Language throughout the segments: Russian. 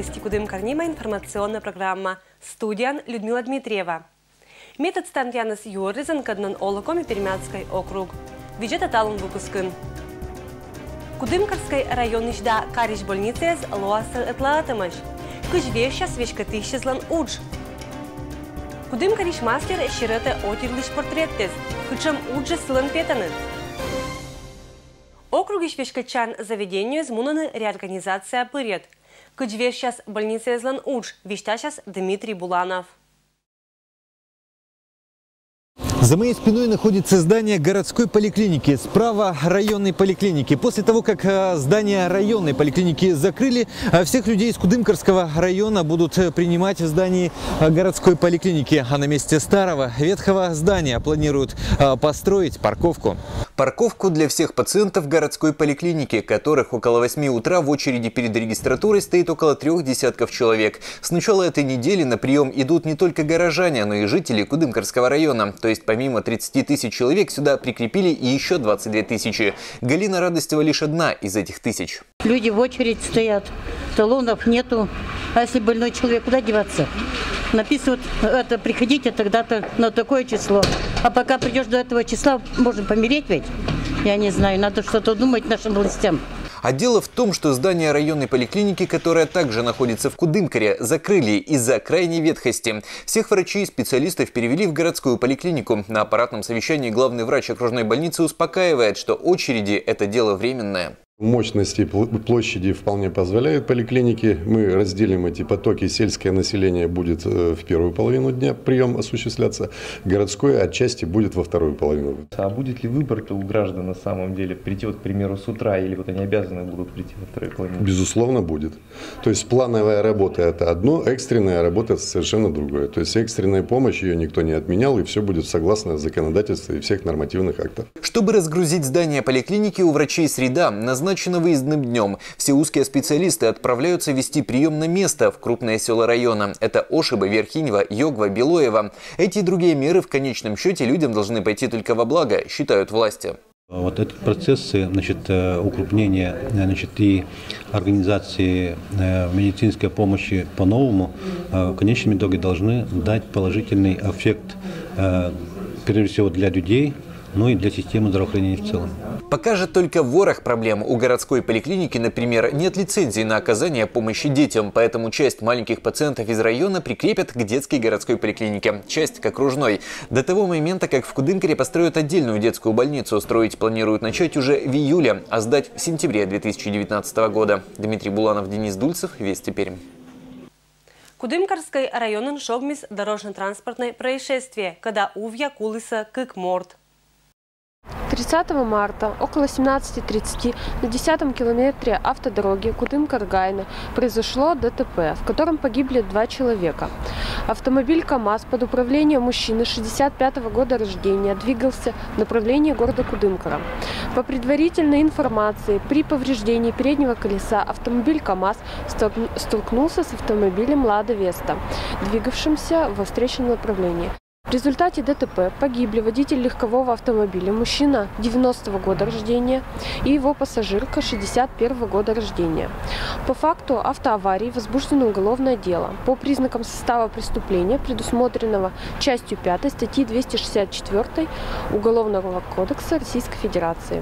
вести Кудымкарнима информационная программа. Студиян Людмила Дмитриева. Метод Янас Юризен каднан Олаком и Пермяцкий округ. Виджета талон выпускын. Кудымкарской район ижда кариш больницы с лоаса этлаатамаш. Кыжвеща свечкатыщезлан удж. Кудымкариш мастер щирete отирлиш портреттез. Кычам уджа сылан петаныз. Округи швешкачан заведению змунаны реорганизация пырет. Кыжвещас больницы злан удж. Виштащас Дмитрий Буланов. За моей спиной находится здание городской поликлиники, справа районной поликлиники. После того, как здание районной поликлиники закрыли, всех людей из Кудымкарского района будут принимать в здании городской поликлиники. А на месте старого ветхого здания планируют построить парковку. Парковку для всех пациентов городской поликлиники, которых около 8 утра в очереди перед регистратурой стоит около 3 десятков человек. С начала этой недели на прием идут не только горожане, но и жители Кудымкарского района. То есть помимо 30 тысяч человек сюда прикрепили и еще 22 тысячи. Галина Радостева лишь одна из этих тысяч. Люди в очередь стоят, талонов нету. А если больной человек, куда деваться? Написывают, это приходите тогда-то на такое число. А пока придешь до этого числа, можно помереть ведь. Я не знаю, надо что-то думать нашим властям. А дело в том, что здание районной поликлиники, которое также находится в Кудымкаре, закрыли из-за крайней ветхости. Всех врачей и специалистов перевели в городскую поликлинику. На аппаратном совещании главный врач окружной больницы успокаивает, что очереди – это дело временное. Мощности площади вполне позволяют поликлинике. Мы разделим эти потоки. Сельское население будет в первую половину дня прием осуществляться. Городское отчасти будет во вторую половину. А будет ли выбор у граждан на самом деле прийти, вот, к примеру, с утра, или вот они обязаны будут прийти во вторую половину? Безусловно, будет. То есть плановая работа – это одно, экстренная работа – это совершенно другое. То есть экстренная помощь, ее никто не отменял, и все будет согласно законодательству и всех нормативных актов. Чтобы разгрузить здание поликлиники, у врачей среда назначена выездным днем. Все узкие специалисты отправляются вести прием на место в крупные села района. Это Ошиба, Верхинева, Йогва, Белоева. Эти и другие меры в конечном счете людям должны пойти только во благо, считают власти. Вот эти процессы, укрупнения, и организации медицинской помощи по-новому в конечном итоге должны дать положительный эффект, прежде всего для людей, но и для системы здравоохранения в целом. Пока же только в ворох проблем. У городской поликлиники, например, нет лицензии на оказание помощи детям, поэтому часть маленьких пациентов из района прикрепят к детской городской поликлинике, часть к окружной. До того момента, как в Кудымкаре построят отдельную детскую больницу, строить планируют начать уже в июле, а сдать в сентябре 2019 года. Дмитрий Буланов, Денис Дульцев, Вести Пермь. Кудымкарской районен шовмис дорожно-транспортное происшествие, когда увья кулыса кык-морд. 30 марта около 17:30 на 10-м километре автодороги Кудымкар-Гайны произошло ДТП, в котором погибли 2 человека. Автомобиль КАМАЗ под управлением мужчины 65-го года рождения двигался в направлении города Кудымкара. По предварительной информации, при повреждении переднего колеса автомобиль КАМАЗ столкнулся с автомобилем Лада Веста, двигавшимся во встречном направлении. В результате ДТП погибли водитель легкового автомобиля, мужчина 90-го года рождения, и его пассажирка 61-го года рождения. По факту автоаварии возбуждено уголовное дело по признакам состава преступления, предусмотренного частью 5 статьи 264 Уголовного кодекса Российской Федерации.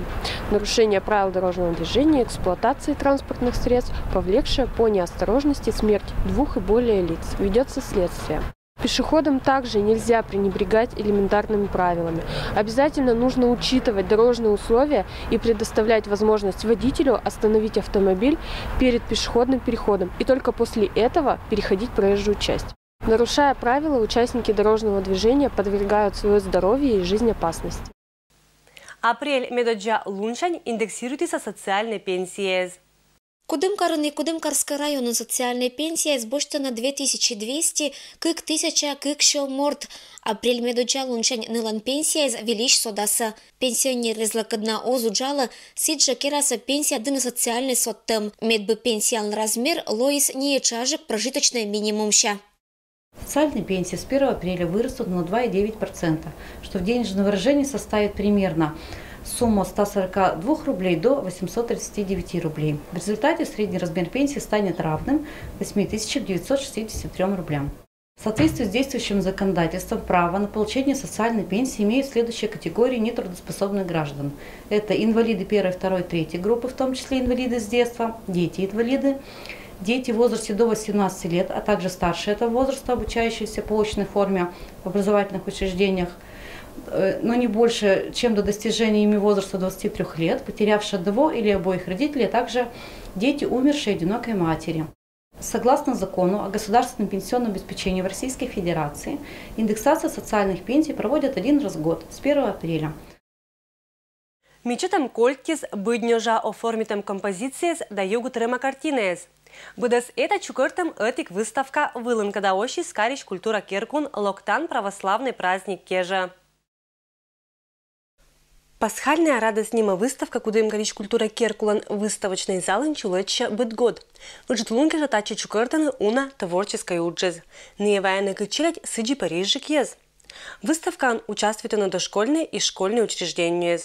Нарушение правил дорожного движения и эксплуатации транспортных средств, повлекшее по неосторожности смерть 2 и более лиц. Ведется следствие. Пешеходам также нельзя пренебрегать элементарными правилами. Обязательно нужно учитывать дорожные условия и предоставлять возможность водителю остановить автомобиль перед пешеходным переходом и только после этого переходить проезжую часть. Нарушая правила, участники дорожного движения подвергают свое здоровье и жизнь опасности. Апрель медоджа луншань индексируется социальной пенсией. Кудымкарын и Кудымкарский район социальной пенсии сбочена 2200 кык 1000 кык шелморт. Апрель медоджа луншань нылан пенсия велиш содаса. Пенсионер излакадна озуджала сиджа кераса пенсия дына социальный соттам. Медбы пенсиальный размер лоис не чажек прожиточный минимумща. Социальные пенсии с 1 апреля вырастут на 2,9%, что в денежном выражении составит примерно сумму 142 рублей до 839 рублей. В результате средний размер пенсии станет равным 8963 рублям. В соответствии с действующим законодательством право на получение социальной пенсии имеют следующие категории нетрудоспособных граждан. Это инвалиды 1, 2, 3 группы, в том числе инвалиды с детства, дети-инвалиды, дети в возрасте до 18 лет, а также старше этого возраста, обучающиеся по очной форме в образовательных учреждениях, но не больше, чем до достижения ими возраста 23 лет, потерявшие одного или обоих родителей, а также дети, умершие одинокой матери. Согласно закону о государственном пенсионном обеспечении в Российской Федерации, индексация социальных пенсий проводят один раз в год, с 1 апреля. Мечетам колькис быднёжа оформитам композициес да югу трема картинес. Быдас это чукертам этик выставка вылынка да ощи скарич культура керкун локтан православный праздник кежа. Пасхальная радость нима выставка, куда им горич культура керкулан выставочный зал инчулетча быт год. Выжитлунки же тача чукертаны уна творческой уджез. Неевая накачилять сыджи Парижик ез. Выставка участвует на дошкольные и школьные учреждения.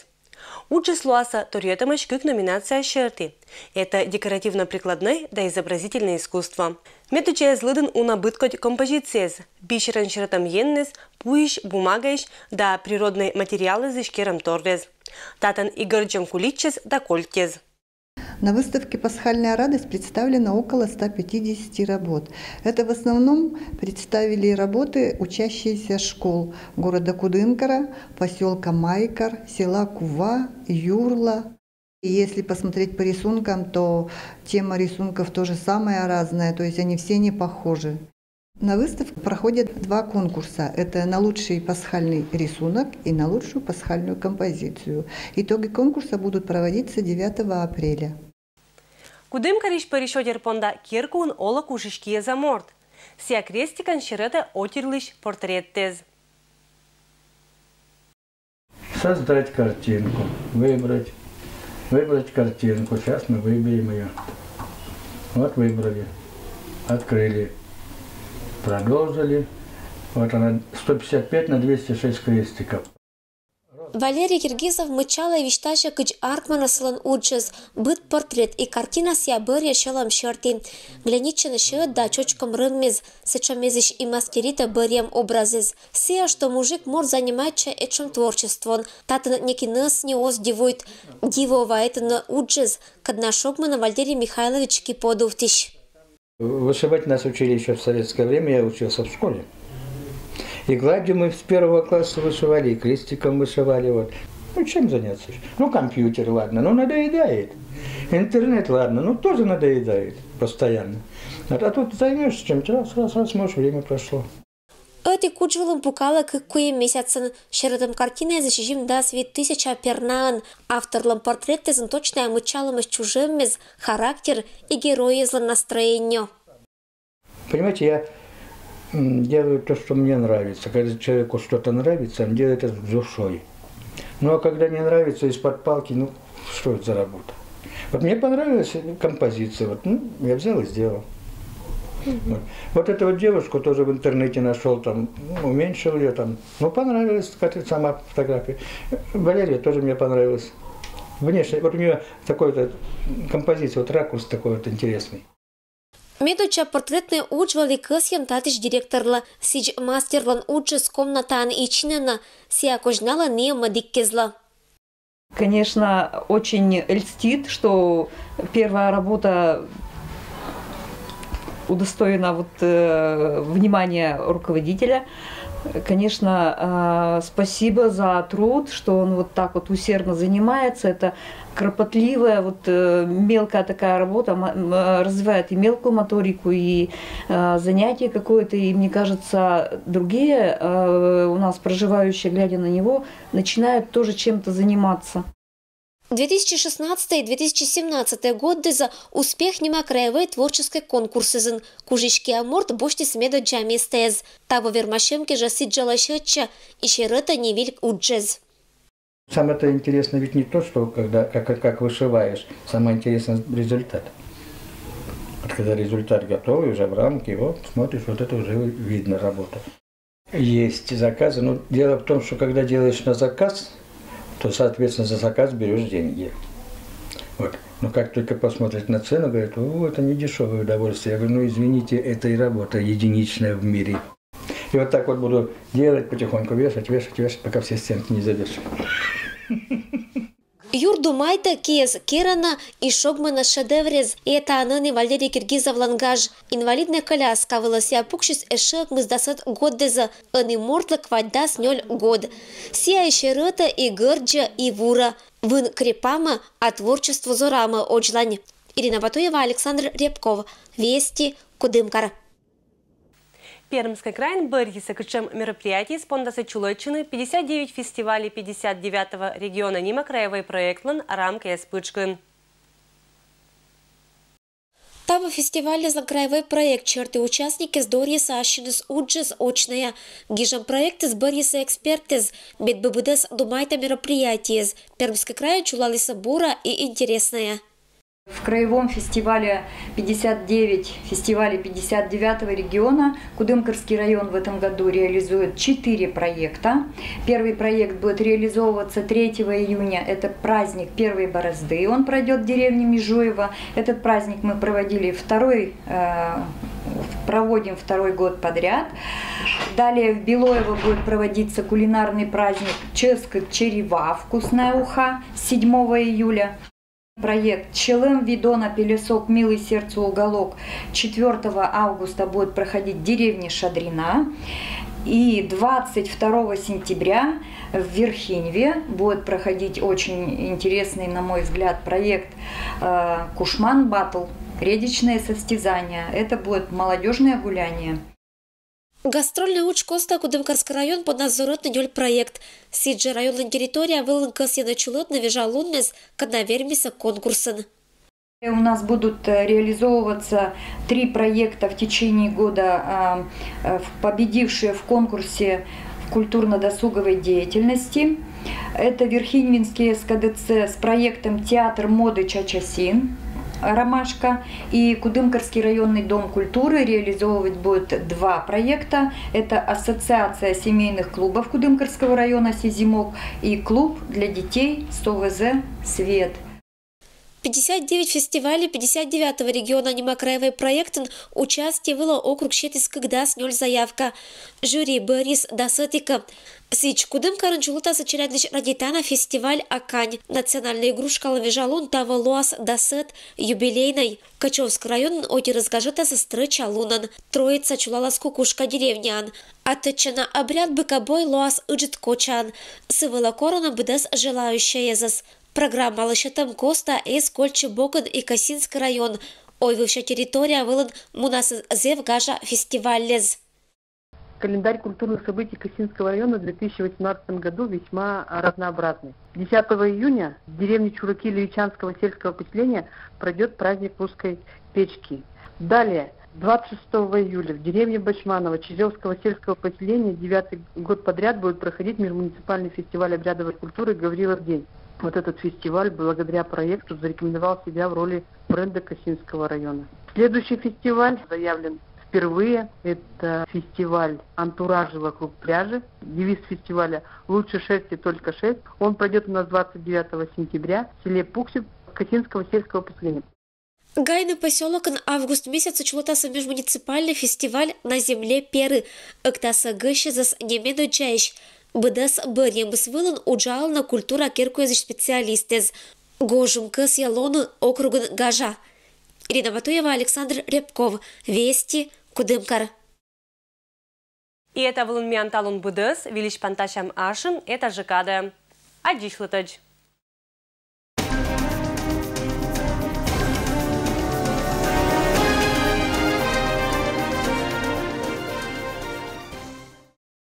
Уджез луаса торьетамыш как номинация щерти. Это декоративно-прикладное да изобразительное искусство. Медучая злыден уна быткоть композициез. Бишеран щератам еннес, пуиш, бумагайш, да природные материалы за шкером торрез. Татан и горджан куличез да кольтез. На выставке «Пасхальная радость» представлено около 150 работ. Это в основном представили работы учащиеся школ города Кудымкара, поселка Майкар, села Кува, Юрла. И если посмотреть по рисункам, то тема рисунков тоже самая разная, то есть они все не похожи. На выставке проходят два конкурса. Это на лучший пасхальный рисунок и на лучшую пасхальную композицию. Итоги конкурса будут проводиться 9 апреля. Кудымкариш перешодер понда киркун ола кушишкие за морд. Сия крестикан щерета отирлиш портреттез. Создать картинку, выбрать картинку. Сейчас мы выберем ее. Вот выбрали, открыли, продолжили. Вот она 155 на 206 крестиков. Валерий Киргизов мычала и виштача кыч аркмана сылан уджез, быт портрет и картина сия бырья шелом щерти. Гляничена щет да чочком рыммез, сычамезиш и маскерита бырьям образез. Сия, что мужик мор занимается этим творчеством. Татын неки нас не оздивует. Дивова это на уджез, кадна шокмана Валерий Михайлович киподувтищ. Вышивать нас учили еще в советское время, я учился в школе. И гладью мы с 1 класса вышивали, и крестиком вышивали. Вот. Ну, чем заняться? Ну, компьютер, ладно, ну, надоедает. Интернет, ладно, ну, тоже надоедает постоянно. А тут займешься чем-то, раз, может, время прошло. Эти кучвелом пукала кое месяцен. Щератом картины защищим да свет тысяча пернан. Авторлом портреты точно мычалом из чужим характер и герои зло настроение. Понимаете, я делаю то, что мне нравится. Когда человеку что-то нравится, он делает это с душой. Ну, а когда не нравится, из-под палки, ну, что это за работа? Вот мне понравилась композиция, вот, ну, я взял и сделал. Вот эту вот девушку тоже в интернете нашел, там, уменьшил ее, там, ну, понравилась сама фотография. Валерия тоже мне понравилась. Внешне, вот у нее такой-то композиция, вот ракурс такой вот интересный. Медуча портретный учвали късьям татиш директорла, сидж мастерлан учес комнатан и чинена, сия кожнала нема диккезла. Конечно, очень льстит, что первая работа удостоена вот, внимания руководителя. Конечно, спасибо за труд, что он вот так вот усердно занимается. Это кропотливая, вот мелкая такая работа, развивает и мелкую моторику, и занятие какое-то. И мне кажется, другие у нас проживающие, глядя на него, начинают тоже чем-то заниматься. 2016 и 2017 годы за успех нема краевой творческой конкурсы кужички аморт бошти смедо джамистез. Таво вермашемки же сиджала щетча и щерета невильк уджез. Самое-то интересно ведь не то, что как вышиваешь, самое интересное результат. Вот когда результат готовый, уже в рамке, его смотришь, вот это уже видно работа. Есть заказы, но дело в том, что когда делаешь на заказ, то, соответственно, за заказ берешь деньги. Вот. Но как только посмотрят на цену, говорят, о, это не дешевое удовольствие. Я говорю, ну извините, это и работа единичная в мире. И вот так вот буду делать, потихоньку вешать, пока все стенки не завершу. Юрду майта киез Керана и шогмана шедеврез. Это ананы Валерий Киргизов лангаж. Инвалидная коляска вылася пукшись эшек мыздасат годдеза. Аны мортлык ваддас 0 год. Сияющая рыта и гырджа и вура. Вын крепама, а творчество зорама очлань. Ирина Батуева, Александр Рябков. Вести Кудымкар. Пермский край борется к мероприятий спонсора Чулочины 59 фестивалей 59-го региона Нима краевой проектлан рамки спычкин. Таба фестиваля за краевой проект черты участники с Дорьеса Ащинес Уджес очная. Гижам проекты с Борьеса экспертиз, бедббдес думайта мероприятие. Пермский край чулалиса бура и интересная. В краевом фестивале 59 фестивалей 59-го региона Кудымкарский район в этом году реализует 4 проекта. Первый проект будет реализовываться 3 июня. Это праздник Первой Борозды. Он пройдет в деревне Межуево. Этот праздник мы проводим второй год подряд. Далее в Белоево будет проводиться кулинарный праздник Ческа Черева «Вкусная уха» 7 июля. Проект «Челем Видона Пелесок Милый сердцу уголок» 4 августа будет проходить в деревне Шадрина. И 22 сентября в Верхиневе будет проходить очень интересный, на мой взгляд, проект «Кушман Батл» – редичное состязание. Это будет молодежное гуляние. Гастрольный уч Коста Кудымкарский район под надзоротный дёль проект. Сиджи районная территория вылынкас и началот навижа луннес, когда вермиса конкурсын. У нас будут реализовываться 3 проекта в течение года, победившие в конкурсе в культурно-досуговой деятельности. Это Верхиневский СКДЦ с проектом «Театр моды Чачасин». «Ромашка» и Кудымкарский районный дом культуры реализовывать будет 2 проекта. Это Ассоциация семейных клубов Кудымкарского района «Сизимок» и клуб для детей СОВЗ «Свет». 59 фестивалей 59-го региона Нима-краевой проектен участие было округ Щетискых дас 0 заявка. Жюри Борис Дасатика. Сич Кудымкарын чулута сочерядлич радитана фестиваль Акань. Национальная игрушка лавижалун тава луас дасет юбилейной. Качевский район оти разгажета сестры чалунан. Троица чулала скукушка деревнян. Отточена обряд быкобой луас ыджит кочан. Сывыла корона быдас желающая езас. Программа лощетам Коста и Скольче Бокон и Касинский район. Ойвывшая территория вылан мунас зев гажа фестиваль лез. Календарь культурных событий Касинского района в 2018 году весьма разнообразный. 10 июня в деревне Чураки Левичанского сельского поселения пройдет праздник русской печки. Далее, 26 июля в деревне Бачманово Чижевского сельского поселения 9-й год подряд будет проходить межмуниципальный фестиваль обрядовой культуры «Гаврилов день». Вот этот фестиваль благодаря проекту зарекомендовал себя в роли бренда Касинского района. Следующий фестиваль заявлен впервые. Это фестиваль «Антуражи вокруг пляжа». Девиз фестиваля «Лучше шерсти, только шерсть». Он пройдет у нас 29 сентября в селе Пуксип Касинского сельского поселения. Гайный поселок на август месяца чулотаса межмуниципальный фестиваль на земле Перы. Эктаса гыщи зас немеду чаищ. Быдас бырьемыс вылын уджал на культура керкуязыш специалистез. Гожум кыс ялоны округын гажа. Ирина Батуева, Александр Рябков. Вести Кудымкар. И это вылын мианталун быдас, вилиш панташам ашын, это жекада. Адишлытыч.